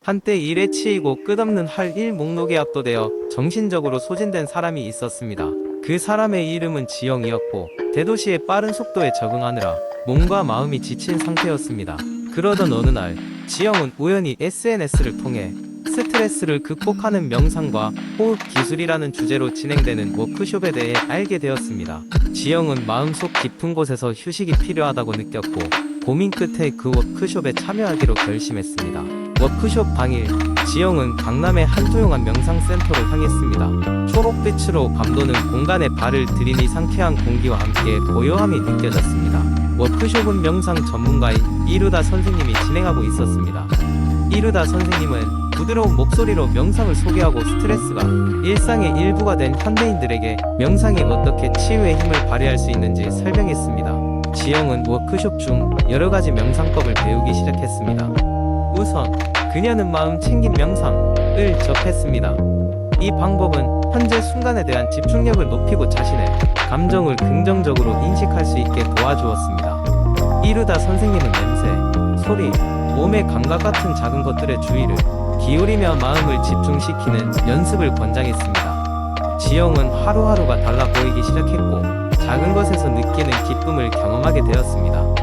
한때 일에 치이고 끝없는 할 일 목록에 압도되어 정신적으로 소진된 사람이 있었습니다. 그 사람의 이름은 지영이었고 대도시의 빠른 속도에 적응하느라 몸과 마음이 지친 상태였습니다. 그러던 어느 날 지영은 우연히 SNS를 통해 스트레스를 극복하는 명상과 호흡 기술이라는 주제로 진행되는 워크숍에 대해 알게 되었습니다. 지영은 마음속 깊은 곳에서 휴식이 필요하다고 느꼈고 고민 끝에 그 워크숍에 참여하기로 결심했습니다. 워크숍 당일 지영은 강남의 한 조용한 명상센터로 향했습니다. 초록빛으로 감도는 공간에 발을 들이니 상쾌한 공기와 함께 고요함이 느껴졌습니다. 워크숍은 명상 전문가인 이루다 선생님이 진행하고 있었습니다. 이루다 선생님은 부드러운 목소리로 명상을 소개하고 스트레스가 일상의 일부가 된 현대인들에게 명상이 어떻게 치유의 힘을 발휘할 수 있는지 설명했습니다. 지영은 워크숍 중 여러가지 명상법을 배우기 시작했습니다. 우선 그녀는 마음 챙김 명상을 접했습니다. 이 방법은 현재 순간에 대한 집중력을 높이고 자신의 감정을 긍정적으로 인식할 수 있게 도와주었습니다. 이루다 선생님은 냄새, 소리, 몸의 감각 같은 작은 것들의 주의를 기울이며 마음을 집중시키는 연습을 권장했습니다. 지영은 하루하루가 달라 보이기 시작했고 작은 것에서 느끼는 기쁨을 경험하게 되었습니다.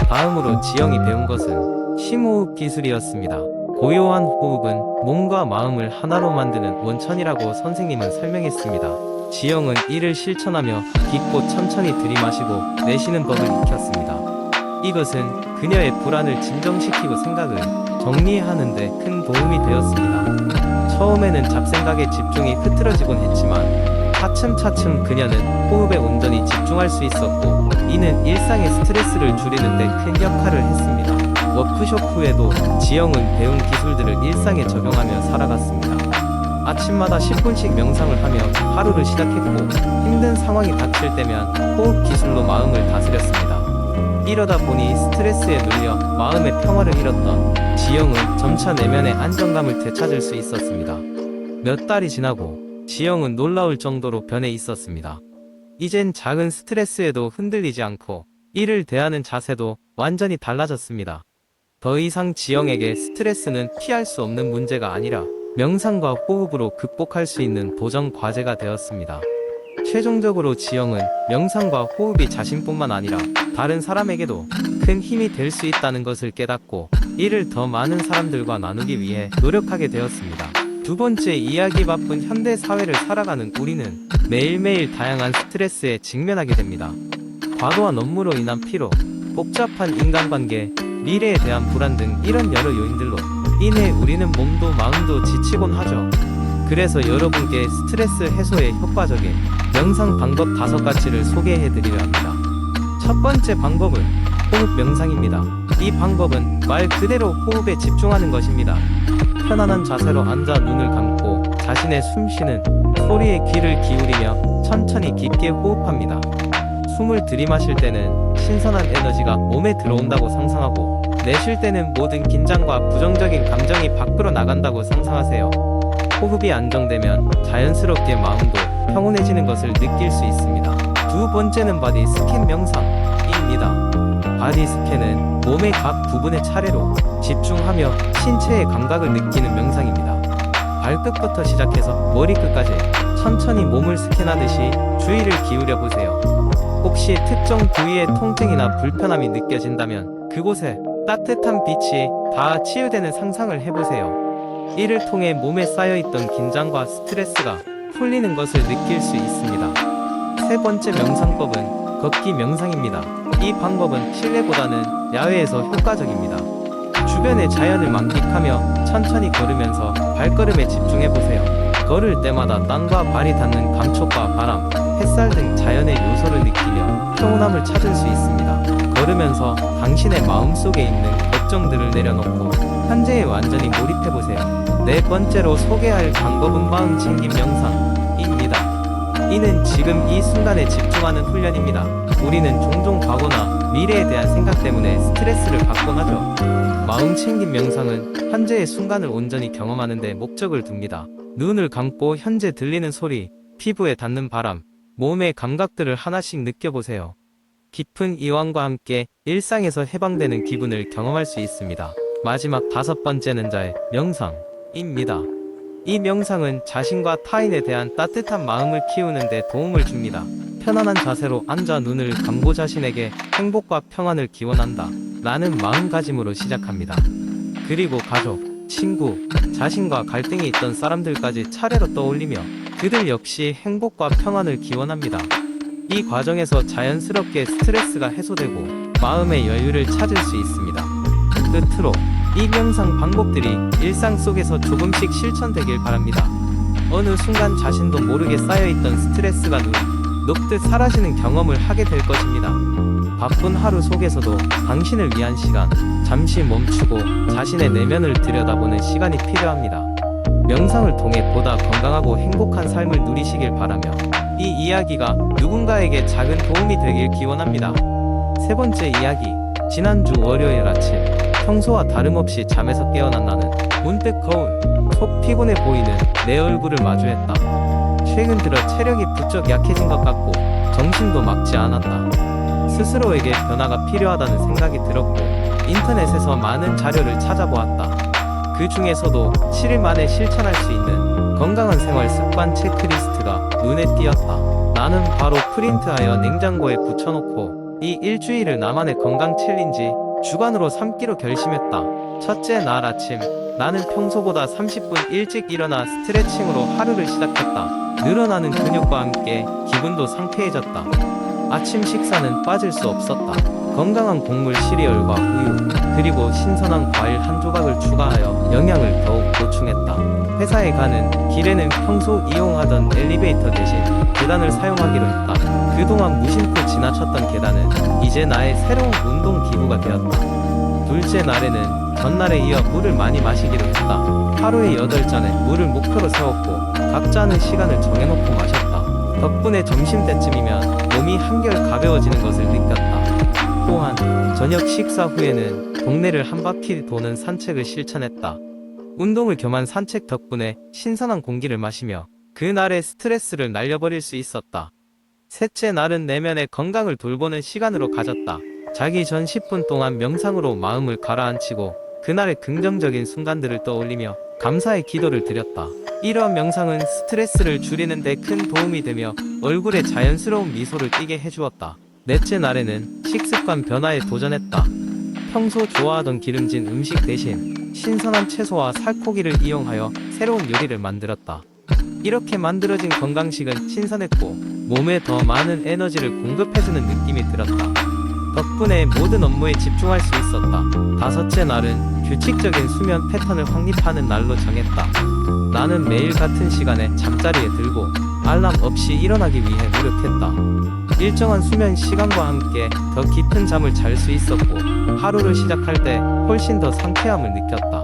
다음으로 지영이 배운 것은 심호흡 기술이었습니다. 고요한 호흡은 몸과 마음을 하나로 만드는 원천이라고 선생님은 설명했습니다. 지영은 이를 실천하며 깊고 천천히 들이마시고 내쉬는 법을 익혔습니다. 이것은 그녀의 불안을 진정시키고 생각을 정리하는 데 큰 도움이 되었습니다. 처음에는 잡생각에 집중이 흐트러지곤 했지만 차츰차츰 그녀는 호흡에 온전히 집중할 수 있었고 이는 일상의 스트레스를 줄이는 데 큰 역할을 했습니다. 워크숍 후에도 지영은 배운 기술들을 일상에 적용하며 살아갔습니다. 아침마다 10분씩 명상을 하며 하루를 시작했고 힘든 상황이 닥칠 때면 호흡 기술로 마음을 다스렸습니다. 이러다 보니 스트레스에 눌려 마음의 평화를 잃었던 지영은 점차 내면의 안정감을 되찾을 수 있었습니다. 몇 달이 지나고 지영은 놀라울 정도로 변해 있었습니다. 이젠 작은 스트레스에도 흔들리지 않고 이를 대하는 자세도 완전히 달라졌습니다. 더 이상 지영에게 스트레스는 피할 수 없는 문제가 아니라 명상과 호흡으로 극복할 수 있는 도전 과제가 되었습니다. 최종적으로 지영은 명상과 호흡이 자신뿐만 아니라 다른 사람에게도 큰 힘이 될 수 있다는 것을 깨닫고 이를 더 많은 사람들과 나누기 위해 노력하게 되었습니다. 두 번째, 이야기 바쁜 현대 사회를 살아가는 우리는 매일매일 다양한 스트레스에 직면하게 됩니다. 과도한 업무로 인한 피로, 복잡한 인간관계, 미래에 대한 불안 등 이런 여러 요인들로 인해 우리는 몸도 마음도 지치곤 하죠. 그래서 여러분께 스트레스 해소에 효과적인 명상 방법 5가지를 소개해드리려 합니다. 첫 번째 방법은 호흡 명상입니다. 이 방법은 말 그대로 호흡에 집중하는 것입니다. 편안한 자세로 앉아 눈을 감고 자신의 숨쉬는 소리에 귀를 기울이며 천천히 깊게 호흡합니다. 숨을 들이마실 때는 신선한 에너지가 몸에 들어온다고 상상하고 내쉴 때는 모든 긴장과 부정적인 감정이 밖으로 나간다고 상상하세요. 호흡이 안정되면 자연스럽게 마음도 평온해지는 것을 느낄 수 있습니다. 두 번째는 바디 스캔 명상입니다. 바디 스캔은 몸의 각 부분의 차례로 집중하며 신체의 감각을 느끼는 명상입니다. 발끝부터 시작해서 머리끝까지 천천히 몸을 스캔하듯이 주의를 기울여 보세요. 혹시 특정 부위의 통증이나 불편함이 느껴진다면 그곳에 따뜻한 빛이 다 치유되는 상상을 해보세요. 이를 통해 몸에 쌓여있던 긴장과 스트레스가 풀리는 것을 느낄 수 있습니다. 세 번째 명상법은 걷기 명상입니다. 이 방법은 실내보다는 야외에서 효과적입니다. 주변의 자연을 만끽하며 천천히 걸으면서 발걸음에 집중해보세요. 걸을 때마다 땅과 발이 닿는 감촉과 바람, 햇살 등 자연의 요소를 느끼며 평온함을 찾을 수 있습니다. 걸으면서 당신의 마음속에 있는 걱정들을 내려놓고 현재에 완전히 몰입해보세요. 네 번째로 소개할 방법은 마음 챙김 명상입니다. 이는 지금 이 순간에 집중하는 훈련입니다. 우리는 종종 과거나 미래에 대한 생각 때문에 스트레스를 받곤 하죠. 마음 챙김 명상은 현재의 순간을 온전히 경험하는 데 목적을 둡니다. 눈을 감고 현재 들리는 소리, 피부에 닿는 바람, 몸의 감각들을 하나씩 느껴보세요. 깊은 이완과 함께 일상에서 해방되는 기분을 경험할 수 있습니다. 마지막 5번째는 자의 명상입니다. 이 명상은 자신과 타인에 대한 따뜻한 마음을 키우는 데 도움을 줍니다. 편안한 자세로 앉아 눈을 감고 자신에게 행복과 평안을 기원한다 라는 마음가짐으로 시작합니다. 그리고 가족, 친구, 자신과 갈등이 있던 사람들까지 차례로 떠올리며 그들 역시 행복과 평안을 기원합니다. 이 과정에서 자연스럽게 스트레스가 해소되고 마음의 여유를 찾을 수 있습니다. 끝으로 이 명상 방법들이 일상 속에서 조금씩 실천되길 바랍니다. 어느 순간 자신도 모르게 쌓여있던 스트레스가 녹듯 사라지는 경험을 하게 될 것입니다. 바쁜 하루 속에서도 당신을 위한 시간, 잠시 멈추고 자신의 내면을 들여다보는 시간이 필요합니다. 명상을 통해 보다 건강하고 행복한 삶을 누리시길 바라며 이 이야기가 누군가에게 작은 도움이 되길 기원합니다. 세 번째 이야기. 지난주 월요일 아침, 평소와 다름없이 잠에서 깨어난 나는 문득 거울 속 피곤해 보이는 내 얼굴을 마주했다. 최근 들어 체력이 부쩍 약해진 것 같고 정신도 막지 않았다. 스스로에게 변화가 필요하다는 생각이 들었고 인터넷에서 많은 자료를 찾아보았다. 그 중에서도 7일 만에 실천할 수 있는 건강한 생활 습관 체크리스트가 눈에 띄었다. 나는 바로 프린트하여 냉장고에 붙여놓고 이 일주일을 나만의 건강 챌린지 주간으로 삼기로 결심했다. 첫째 날 아침, 나는 평소보다 30분 일찍 일어나 스트레칭으로 하루를 시작했다. 늘어나는 근육과 함께 기분도 상쾌해졌다. 아침 식사는 빠질 수 없었다. 건강한 곡물 시리얼과 우유, 그리고 신선한 과일 한 조각을 추가하여 영양을 더욱 보충했다. 회사에 가는 길에는 평소 이용하던 엘리베이터 대신 계단을 사용하기로 했다. 그동안 무심코 지나쳤던 계단은 이제 나의 새로운 운동 기구가 되었다. 둘째 날에는 전날에 이어 물을 많이 마시기로 했다. 하루에 8잔의 물을 목표로 세웠고 각자는 시간을 정해놓고 마셨다. 덕분에 점심때쯤이면 몸이 한결 가벼워지는 것을 느꼈다. 또한 저녁 식사 후에는 동네를 한 바퀴 도는 산책을 실천했다. 운동을 겸한 산책 덕분에 신선한 공기를 마시며 그날의 스트레스를 날려버릴 수 있었다. 셋째 날은 내면의 건강을 돌보는 시간으로 가졌다. 자기 전 10분 동안 명상으로 마음을 가라앉히고 그날의 긍정적인 순간들을 떠올리며 감사의 기도를 드렸다. 이러한 명상은 스트레스를 줄이는 데 큰 도움이 되며 얼굴에 자연스러운 미소를 띠게 해주었다. 넷째 날에는 식습관 변화에 도전했다. 평소 좋아하던 기름진 음식 대신 신선한 채소와 살코기를 이용하여 새로운 요리를 만들었다. 이렇게 만들어진 건강식은 신선했고 몸에 더 많은 에너지를 공급해주는 느낌이 들었다. 덕분에 모든 업무에 집중할 수 있었다. 다섯째 날은 규칙적인 수면 패턴을 확립하는 날로 정했다. 나는 매일 같은 시간에 잠자리에 들고 알람 없이 일어나기 위해 노력했다. 일정한 수면 시간과 함께 더 깊은 잠을 잘 수 있었고 하루를 시작할 때 훨씬 더 상쾌함을 느꼈다.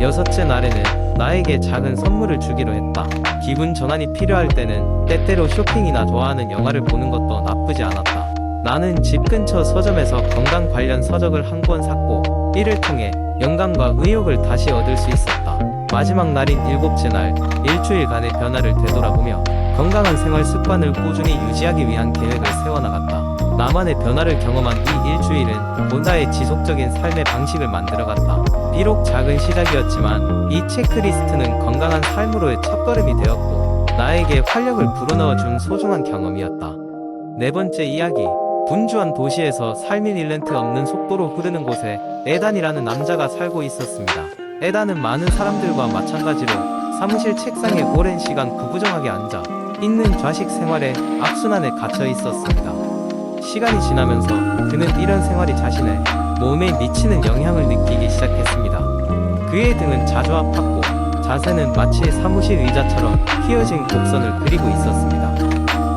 여섯째 날에는 나에게 작은 선물을 주기로 했다. 기분 전환이 필요할 때는 때때로 쇼핑이나 좋아하는 영화를 보는 것도 나쁘지 않았다. 나는 집 근처 서점에서 건강 관련 서적을 한 권 샀고 이를 통해 영감과 의욕을 다시 얻을 수 있었다. 마지막 날인 일곱째 날, 일주일간의 변화를 되돌아보며 건강한 생활 습관을 꾸준히 유지하기 위한 계획을 세워나갔다. 나만의 변화를 경험한 이 일주일은 보다의 지속적인 삶의 방식을 만들어갔다. 비록 작은 시작이었지만 이 체크리스트는 건강한 삶으로의 첫걸음이 되었고 나에게 활력을 불어넣어준 소중한 경험이었다. 네 번째 이야기. 분주한 도시에서 삶이 릴렌트 없는 속도로 흐르는 곳에 에단이라는 남자가 살고 있었습니다. 에단은 많은 사람들과 마찬가지로 사무실 책상에 오랜 시간 구부정하게 앉아 있는 좌식 생활에 악순환에 갇혀 있었습니다. 시간이 지나면서 그는 이런 생활이 자신의 몸에 미치는 영향을 느끼기 시작했습니다. 그의 등은 자주 아팠고 자세는 마치 사무실 의자처럼 휘어진 곡선을 그리고 있었습니다.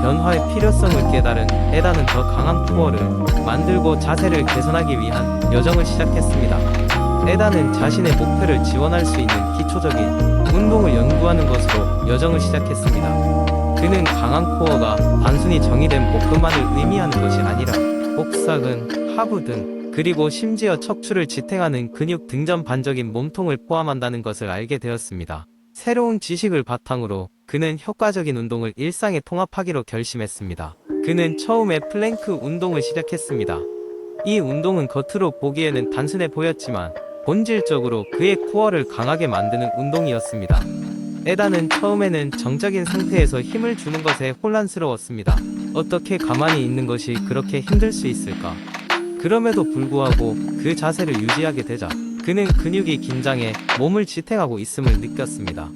변화의 필요성을 깨달은 에단은 더 강한 코어를 만들고 자세를 개선하기 위한 여정을 시작했습니다. 에단은 자신의 목표를 지원할 수 있는 기초적인 운동을 연구하는 것으로 여정을 시작했습니다. 그는 강한 코어가 단순히 정의된 복근만을 의미하는 것이 아니라 복사근, 하부 등 그리고 심지어 척추를 지탱하는 근육 등전반적인 몸통을 포함한다는 것을 알게 되었습니다. 새로운 지식을 바탕으로 그는 효과적인 운동을 일상에 통합하기로 결심했습니다. 그는 처음에 플랭크 운동을 시작했습니다. 이 운동은 겉으로 보기에는 단순해 보였지만 본질적으로 그의 코어를 강하게 만드는 운동이었습니다. 에단은 처음에는 정적인 상태에서 힘을 주는 것에 혼란스러웠습니다. 어떻게 가만히 있는 것이 그렇게 힘들 수 있을까? 그럼에도 불구하고 그 자세를 유지하게 되자 그는 근육이 긴장해 몸을 지탱하고 있음을 느꼈습니다.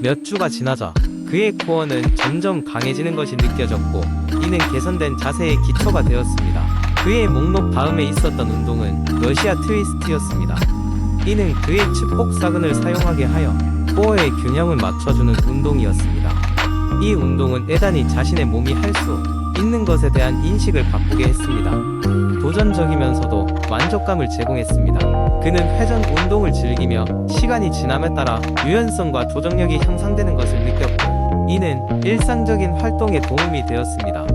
몇 주가 지나자 그의 코어는 점점 강해지는 것이 느껴졌고 이는 개선된 자세의 기초가 되었습니다. 그의 목록 다음에 있었던 운동은 러시아 트위스트였습니다. 이는 그의 측복 사근을 사용하게 하여 코어의 균형을 맞춰주는 운동이었습니다. 이 운동은 에단이 자신의 몸이 할 수 있는 것에 대한 인식을 바꾸게 했습니다. 도전적이면서도 만족감을 제공했습니다. 그는 회전 운동을 즐기며 시간이 지남에 따라 유연성과 조정력이 향상되는 것을 느꼈고 이는 일상적인 활동에 도움이 되었습니다.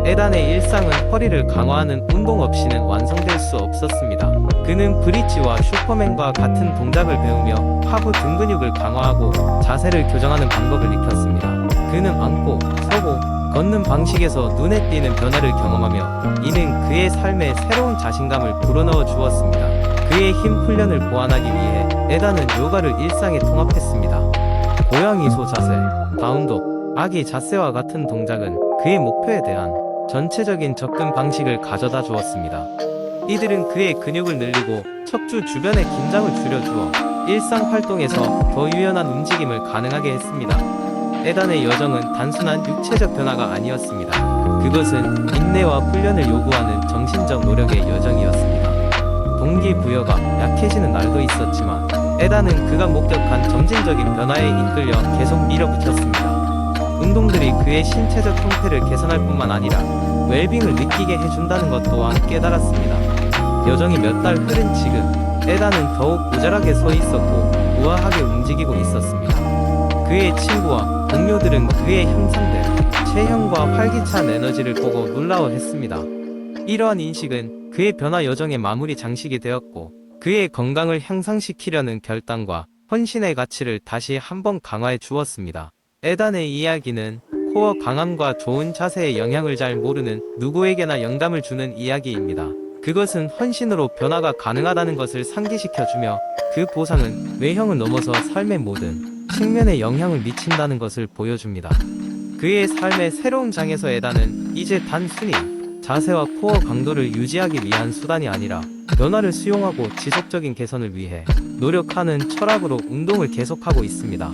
에단의 일상은 허리를 강화하는 운동 없이는 완성될 수 없었습니다. 그는 브릿지와 슈퍼맨과 같은 동작을 배우며 하부 등 근육을 강화하고 자세를 교정하는 방법을 익혔습니다. 그는 앉고 서고 걷는 방식에서 눈에 띄는 변화를 경험하며 이는 그의 삶에 새로운 자신감을 불어넣어 주었습니다. 그의 힘 훈련을 보완하기 위해 에단은 요가를 일상에 통합했습니다. 고양이 소 자세, 다운독, 아기 자세와 같은 동작은 그의 목표에 대한 전체적인 접근 방식을 가져다 주었습니다. 이들은 그의 근육을 늘리고 척추 주변의 긴장을 줄여주어 일상 활동에서 더 유연한 움직임을 가능하게 했습니다. 에단의 여정은 단순한 육체적 변화가 아니었습니다. 그것은 인내와 훈련을 요구하는 정신적 노력의 여정이었습니다. 동기부여가 약해지는 날도 있었지만 에단은 그가 목격한 점진적인 변화에 이끌려 계속 밀어붙였습니다. 운동들이 그의 신체적 형태를 개선할 뿐만 아니라 웰빙을 느끼게 해준다는 것 또한 깨달았습니다. 여정이 몇 달 흐른 지금 에단은 더욱 고절하게 서 있었고 우아하게 움직이고 있었습니다. 그의 친구와 동료들은 그의 향상된 체형과 활기찬 에너지를 보고 놀라워했습니다. 이러한 인식은 그의 변화 여정의 마무리 장식이 되었고 그의 건강을 향상시키려는 결단과 헌신의 가치를 다시 한번 강화해 주었습니다. 에단의 이야기는 코어 강함과 좋은 자세의 영향을 잘 모르는 누구에게나 영감을 주는 이야기입니다. 그것은 헌신으로 변화가 가능하다는 것을 상기시켜주며 그 보상은 외형을 넘어서 삶의 모든 측면에 영향을 미친다는 것을 보여줍니다. 그의 삶의 새로운 장에서 에단은 이제 단순히 자세와 코어 강도를 유지하기 위한 수단이 아니라 변화를 수용하고 지속적인 개선을 위해 노력하는 철학으로 운동을 계속하고 있습니다.